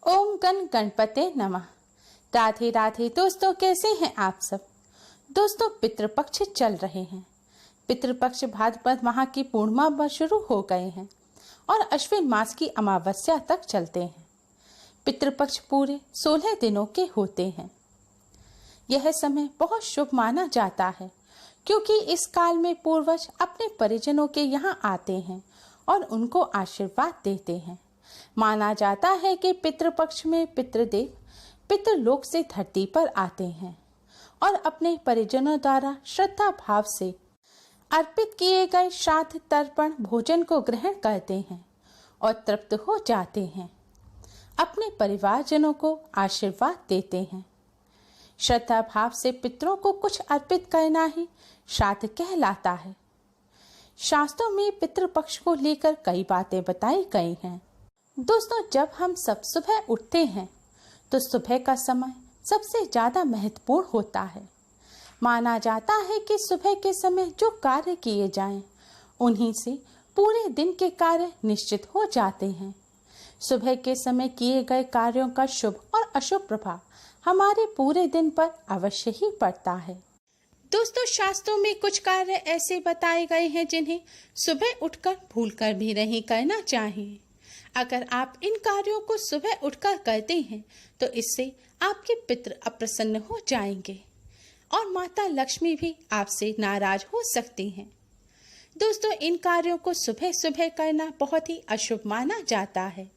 ओम गण गणपते नमः। राधे राधे दोस्तों, कैसे हैं आप सब। दोस्तों, पितृपक्ष चल रहे हैं। पितृपक्ष भाद्रपद माह की पूर्णिमा पर शुरू हो गए हैं और अश्विन मास की अमावस्या तक चलते हैं। पितृपक्ष पूरे 16 दिनों के होते हैं। यह समय बहुत शुभ माना जाता है क्योंकि इस काल में पूर्वज अपने परिजनों के यहाँ आते हैं और उनको आशीर्वाद देते हैं। माना जाता है कि पितृपक्ष में पितृदेव पितृलोक से धरती पर आते हैं और अपने परिजनों द्वारा श्रद्धा भाव से अर्पित किए गए श्राद्ध तर्पण भोजन को ग्रहण करते हैं और तृप्त हो जाते हैं। अपने परिवारजनों को आशीर्वाद देते हैं। श्रद्धा भाव से पितरों को कुछ अर्पित करना ही श्राद्ध कहलाता है। शास्त्रों में पितृपक्ष को लेकर कई बातें बताई गई हैं। दोस्तों, जब हम सब सुबह उठते हैं तो सुबह का समय सबसे ज्यादा महत्वपूर्ण होता है। माना जाता है कि सुबह के समय जो कार्य किए जाएं, उन्हीं से पूरे दिन के कार्य निश्चित हो जाते हैं। सुबह के समय किए गए कार्यों का शुभ और अशुभ प्रभाव हमारे पूरे दिन पर अवश्य ही पड़ता है। दोस्तों, शास्त्रों में कुछ कार्य ऐसे बताए गए हैं जिन्हें सुबह उठकर भूलकर भी नहीं करना चाहिए। अगर आप इन कार्यों को सुबह उठकर करते हैं तो इससे आपके पितृ अप्रसन्न हो जाएंगे और माता लक्ष्मी भी आपसे नाराज हो सकती हैं। दोस्तों, इन कार्यों को सुबह सुबह करना बहुत ही अशुभ माना जाता है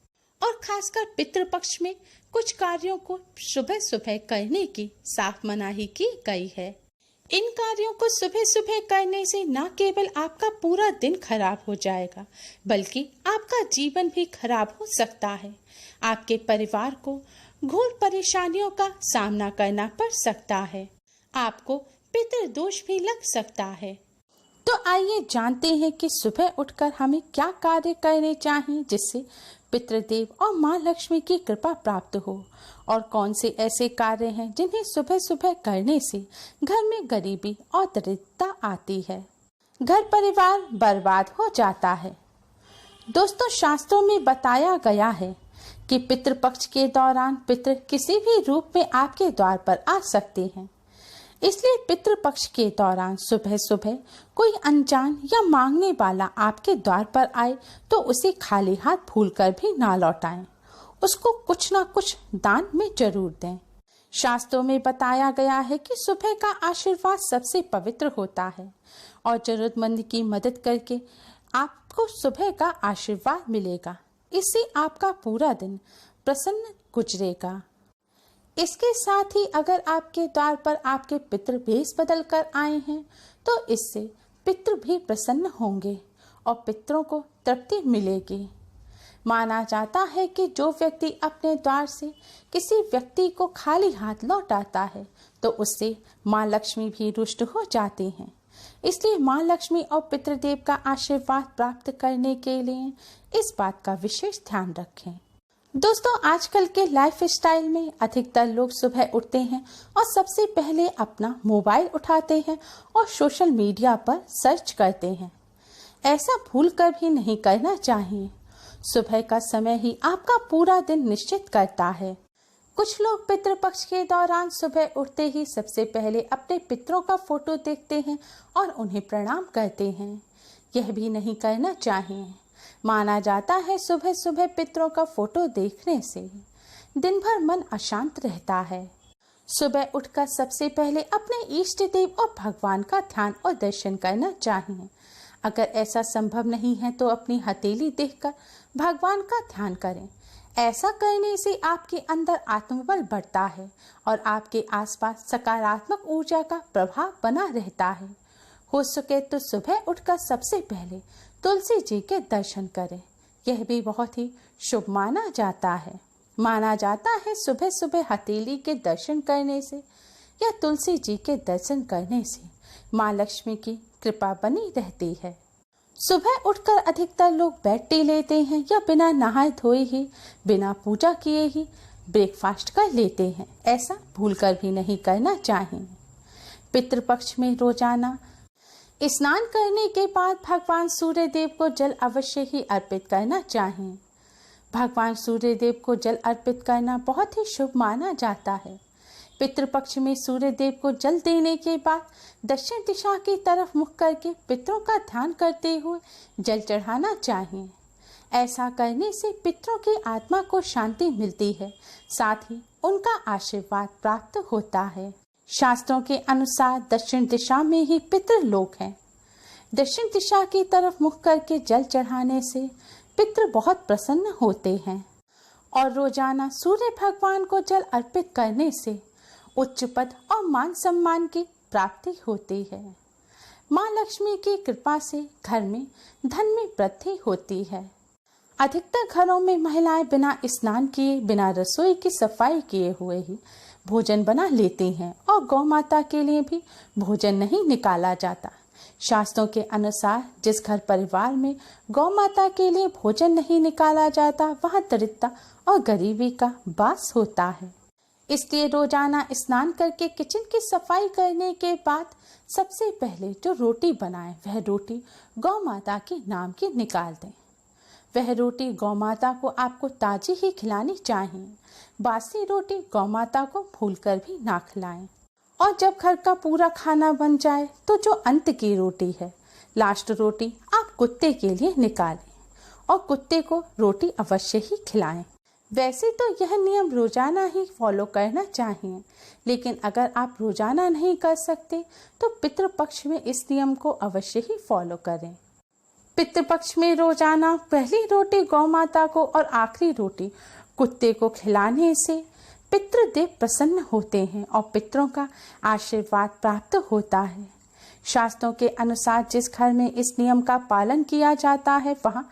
और खासकर पितृपक्ष में कुछ कार्यों को सुबह सुबह करने की साफ मनाही की गई है। इन कार्यों को सुबह सुबह करने से न केवल आपका पूरा दिन खराब हो जाएगा बल्कि आपका जीवन भी खराब हो सकता है। आपके परिवार को घोर परेशानियों का सामना करना पड़ सकता है। आपको पितृदोष भी लग सकता है। तो आइए जानते हैं कि सुबह उठकर हमें क्या कार्य करने चाहिए जिससे पितृदेव और माँ लक्ष्मी की कृपा प्राप्त हो और कौन से ऐसे कार्य हैं जिन्हें सुबह सुबह करने से घर में गरीबी और दरिद्रता आती है, घर परिवार बर्बाद हो जाता है। दोस्तों, शास्त्रों में बताया गया है कि पितृपक्ष के दौरान पितृ किसी भी रूप में आपके द्वार पर आ सकते हैं। इसलिए पितृपक्ष के दौरान सुबह सुबह कोई अनजान या मांगने वाला आपके द्वार पर आए तो उसे खाली हाथ भूलकर भी ना लौटाएं। उसको कुछ ना कुछ दान में जरूर दें। शास्त्रों में बताया गया है कि सुबह का आशीर्वाद सबसे पवित्र होता है और जरूरतमंद की मदद करके आपको सुबह का आशीर्वाद मिलेगा। इससे आपका पूरा दिन प्रसन्न गुजरेगा। इसके साथ ही अगर आपके द्वार पर आपके पितृ भेष बदल कर आए हैं तो इससे पितृ भी प्रसन्न होंगे और पितरों को तृप्ति मिलेगी। माना जाता है कि जो व्यक्ति अपने द्वार से किसी व्यक्ति को खाली हाथ लौटाता है तो उससे माँ लक्ष्मी भी रुष्ट हो जाती हैं। इसलिए माँ लक्ष्मी और पितृदेव का आशीर्वाद प्राप्त करने के लिए इस बात का विशेष ध्यान रखें। दोस्तों, आजकल के लाइफ स्टाइल में अधिकतर लोग सुबह उठते हैं और सबसे पहले अपना मोबाइल उठाते हैं और सोशल मीडिया पर सर्च करते हैं। ऐसा भूलकर भी नहीं करना चाहिए। सुबह का समय ही आपका पूरा दिन निश्चित करता है। कुछ लोग पितृपक्ष के दौरान सुबह उठते ही सबसे पहले अपने पितरों का फोटो देखते हैं और उन्हें प्रणाम करते हैं। यह भी नहीं करना चाहिए। माना जाता है सुबह सुबह पितरों का फोटो देखने से दिन भर मन अशांत रहता है। सुबह उठकर सबसे पहले अपने इष्ट देव और भगवान का ध्यान और दर्शन करना चाहिए। अगर ऐसा संभव नहीं है तो अपनी हथेली देखकर भगवान का ध्यान करें। ऐसा करने से आपके अंदर आत्मबल बढ़ता है और आपके आसपास सकारात्मक ऊर्जा का प्रभाव बना रहता है। हो सके तो सुबह उठकर सबसे पहले तुलसी जी के दर्शन करें। यह भी बहुत ही शुभ माना जाता है। माना जाता है सुबह सुबह हथेली के दर्शन करने से या तुलसी जी के दर्शन करने से माँ लक्ष्मी की कृपा बनी रहती है। सुबह उठकर अधिकतर लोग बेड टी लेते हैं या बिना नहाए धोए ही बिना पूजा किए ही ब्रेकफास्ट कर लेते हैं। ऐसा भूलकर भी नहीं करना चाहिए। पितृपक्ष में रोजाना स्नान करने के बाद भगवान सूर्य देव को जल अवश्य ही अर्पित करना चाहिए। भगवान सूर्य देव को जल अर्पित करना बहुत ही शुभ माना जाता है। पितृपक्ष में सूर्य देव को जल देने के बाद दक्षिण दिशा की तरफ मुख करके पितरों का ध्यान करते हुए जल चढ़ाना चाहिए। ऐसा करने से पितरों की आत्मा को शांति मिलती है, साथ ही उनका आशीर्वाद प्राप्त होता है। शास्त्रों के अनुसार दक्षिण दिशा में ही पितृलोक है। दक्षिण दिशा की तरफ मुख करके जल चढ़ाने से पितृ बहुत प्रसन्न होते हैं और रोजाना सूर्य भगवान को जल अर्पित करने से उच्च पद और मान सम्मान की प्राप्ति होती है। माँ लक्ष्मी की कृपा से घर में धन में वृद्धि होती है। अधिकतर घरों में महिलाएं बिना स्नान किए, बिना रसोई की सफाई किए हुए ही भोजन बना लेती हैं और गौ माता के लिए भी भोजन नहीं निकाला जाता। शास्त्रों के अनुसार जिस घर परिवार में गौ माता के लिए भोजन नहीं निकाला जाता, वहाँ दरिद्रता और गरीबी का वास होता है। इसलिए रोजाना स्नान करके किचन की सफाई करने के बाद सबसे पहले जो रोटी बनाएं, वह रोटी गौ माता के नाम की निकाल दें। वह रोटी गौ माता को आपको ताजी ही खिलानी चाहिए। बासी रोटी गौ माता को भूलकर भी ना खिलाएं। और जब घर का पूरा खाना बन जाए तो जो अंत की रोटी है, लास्ट रोटी, आप कुत्ते के लिए निकालें और कुत्ते को रोटी अवश्य ही खिलाएं। वैसे तो यह नियम रोजाना ही फॉलो करना चाहिए, लेकिन अगर आप रोजाना नहीं कर सकते तो पितृपक्ष में इस नियम को अवश्य ही फॉलो करें। पितृपक्ष में रोजाना पहली रोटी गौ माता को और आखिरी रोटी कुत्ते को खिलाने से पितृदेव प्रसन्न होते हैं और पितरों का आशीर्वाद प्राप्त होता है। शास्त्रों के अनुसार जिस घर में इस नियम का पालन किया जाता है, वहाँ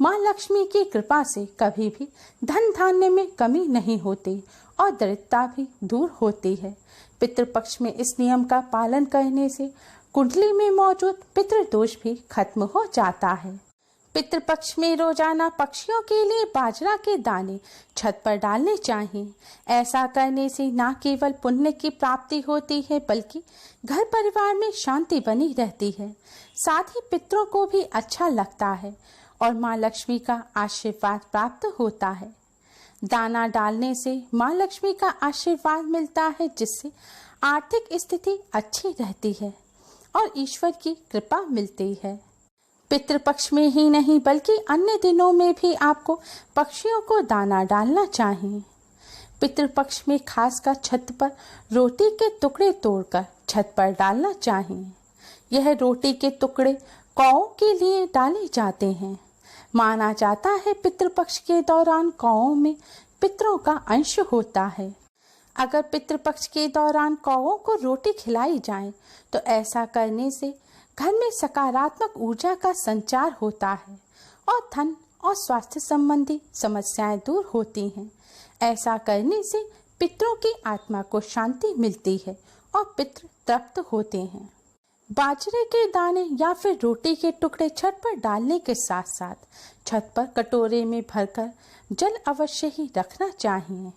माँ लक्ष्मी की कृपा से कभी भी धन धान्य में कमी नहीं होती और दरिद्रता भी दूर होती है। पितृपक्ष में इस नियम का पालन करने से कुंडली में मौजूद पितृदोष भी खत्म हो जाता है। पितृपक्ष में रोजाना पक्षियों के लिए बाजरा के दाने छत पर डालने चाहिए। ऐसा करने से न केवल पुण्य की प्राप्ति होती है, बल्कि घर परिवार में शांति बनी रहती है। साथ ही पितरों को भी अच्छा लगता है और माँ लक्ष्मी का आशीर्वाद प्राप्त होता है। दाना डालने से माँ लक्ष्मी का आशीर्वाद मिलता है, जिससे आर्थिक स्थिति अच्छी रहती है और ईश्वर की कृपा मिलती है। पितृपक्ष में ही नहीं बल्कि अन्य दिनों में भी आपको पक्षियों को दाना डालना चाहिए। पितृपक्ष में खासकर छत पर रोटी के टुकड़े तोड़कर छत पर डालना चाहिए। यह रोटी के टुकड़े कौओं के लिए डाले जाते हैं। माना जाता है पितृपक्ष के दौरान कौओं में पितरों का अंश होता है। अगर पितृपक्ष के दौरान कौओं को रोटी खिलाई जाए तो ऐसा करने से घर में सकारात्मक ऊर्जा का संचार होता है और धन और स्वास्थ्य संबंधी समस्याएं दूर होती हैं। ऐसा करने से पितरों की आत्मा को शांति मिलती है और पितृ तृप्त होते हैं। बाजरे के दाने या फिर रोटी के टुकड़े छत पर डालने के साथ साथ छत पर कटोरे में भरकर जल अवश्य ही रखना चाहिए।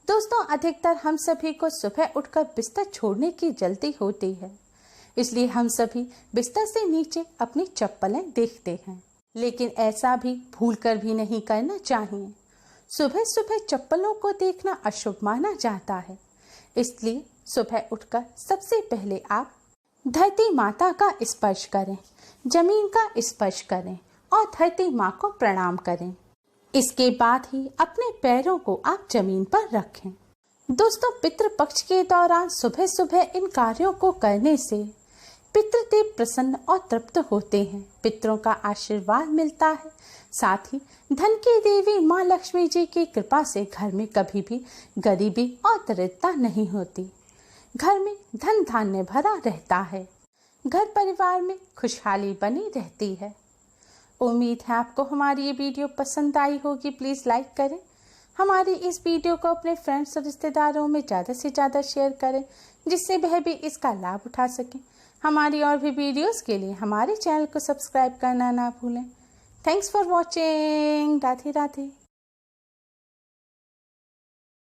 दोस्तों, अधिकतर हम सभी को सुबह उठकर बिस्तर छोड़ने की जल्दी होती है, इसलिए हम सभी बिस्तर से नीचे अपनी चप्पलें देखते हैं, लेकिन ऐसा भी भूलकर भी नहीं करना चाहिए। सुबह सुबह चप्पलों को देखना अशुभ माना जाता है, इसलिए सुबह उठकर सबसे पहले आप धरती माता का स्पर्श करें, जमीन का स्पर्श करें और धरती माँ को प्रणाम करें। इसके बाद ही अपने पैरों को आप जमीन पर रखें। दोस्तों, पितृपक्ष के दौरान सुबह सुबह इन कार्यों को करने से पितृदेव प्रसन्न और तृप्त होते हैं, पितरों का आशीर्वाद मिलता है। साथ ही धन की देवी माँ लक्ष्मी जी की कृपा से घर में कभी भी गरीबी और दरिद्रता नहीं होती। घर में धन धान्य भरा रहता है। घर परिवार में खुशहाली बनी रहती है। उम्मीद है आपको हमारी ये वीडियो पसंद आई होगी। प्लीज़ लाइक करें। हमारी इस वीडियो को अपने फ्रेंड्स और रिश्तेदारों में ज़्यादा से ज़्यादा शेयर करें, जिससे वह भी इसका लाभ उठा सकें। हमारी और भी वीडियोस के लिए हमारे चैनल को सब्सक्राइब करना ना भूलें। Thanks for watching. Radhe Radhe.